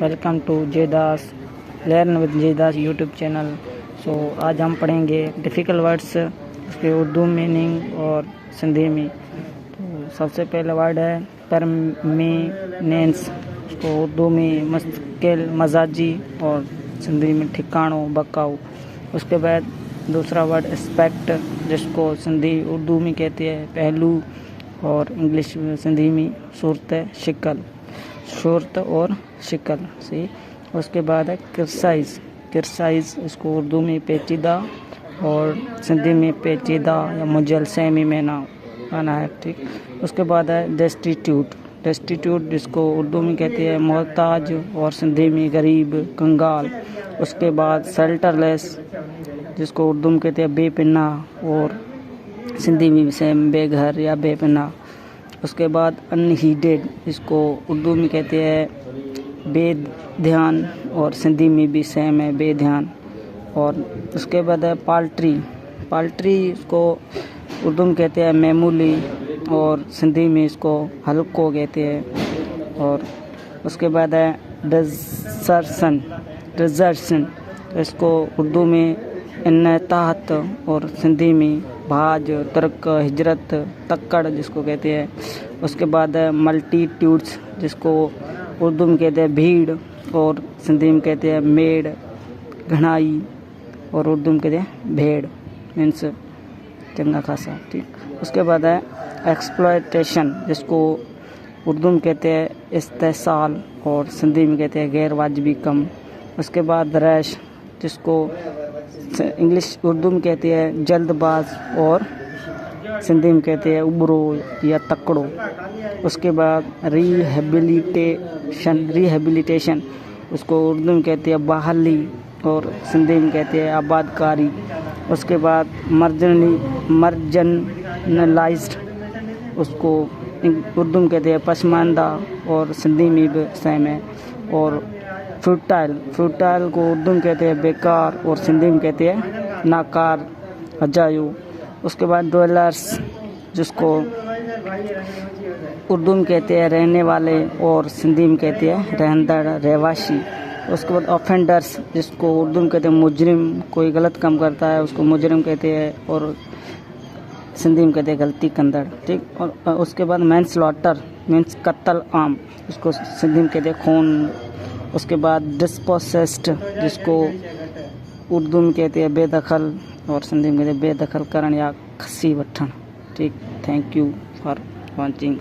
Welcome to Jaidas learn with Jaidas YouTube channel. So आज हम पढ़ेंगे डिफ़िकल्ट वर्ड्स, उसके उर्दू मीनिंग और सिंधी में। तो सबसे पहला वर्ड है परमीनेंस, उसको उर्दू में मुस्तकिल, मजाजी और सिंधी में ठिकानों, बकाऊ। उसके बाद दूसरा वर्ड एस्पेक्ट, जिसको सिंधी उर्दू में कहते हैं पहलू और इंग्लिश में सिंधी में सूरत और शिकल सी। उसके बाद है क्रिसाइज, इसको उर्दू में पेचीदा और सिंधी में पेचीदा या मुजल सेमी में ना आना है, ठीक। उसके बाद है डेस्टिट्यूट, जिसको उर्दू में कहते हैं मोहताज और सिंधी में गरीब, कंगाल। उसके बाद शेल्टरलेस, जिसको उर्दू में कहते हैं बेपनाह और सिंधी में सेम बेघर या बेपनाह। उसके बाद अनहीडेड, इसको उर्दू में कहते हैं बेध्यान और सिंधी में भी सेम है, बेध्यान। और उसके बाद है पाल्ट्री, इसको उर्दू में कहते हैं मामूली और सिंधी में इसको हल्को कहते हैं। और उसके बाद है डिजर्शन, इसको उर्दू में इन्नताहत और सिंधी में भाज, तर्क, हिजरत, तक्कड़ जिसको कहते हैं। उसके बाद है मल्टीट्यूड्स, जिसको उर्दू में कहते हैं भीड़ और सिंधी में कहते हैं मेड़, घनाई और उर्दू में कहते हैं भेड़, मीन्स चंगा खासा, ठीक। उसके बाद है एक्सप्लॉयटेशन, जिसको उर्दू में कहते हैं इस्तेसाल और सिंधी में कहते हैं गैर वाजिबी कम। उसके बाद रैश, जिसको इंग्लिश उर्दू में कहते हैं जल्दबाज और सिंधी में कहते हैं उबरो या तकड़ो। उसके बाद रिहेबिलिटेशन, उसको उर्दू में कहते हैं बहाली और सिंधी में कहते हैं आबादकारी। उसके बाद मार्जिनलाइज्ड, उसको उर्दू में कहते हैं पसमानदा और सिंधी में भी सेम है। और फ्यूटाइल को उर्दू में कहते हैं बेकार और सिंधी में कहते हैं नाकार, हजायू। उसके बाद ड्वेलर्स, जिसको उर्दू में कहते हैं रहने वाले और सिंधी में कहते हैं रहंदड़, रहवासी। उसके बाद ऑफेंडर्स, जिसको उर्दू में कहते हैं मुजरिम, कोई गलत काम करता है उसको मुजरिम कहते हैं और सिंधी में कहते हैं गलती कंदड़, ठीक। और उसके बाद मैनस्लॉटर मीन्स कत्ल आम, उसको सिंधी में कहते हैं खून। उसके बाद डिस्पोसेस्ड, जिसको उर्दू में कहते हैं बेदखल और सिंधी में कहते हैं बेदखल करण या खसी वठण, ठीक। Thank you for watching.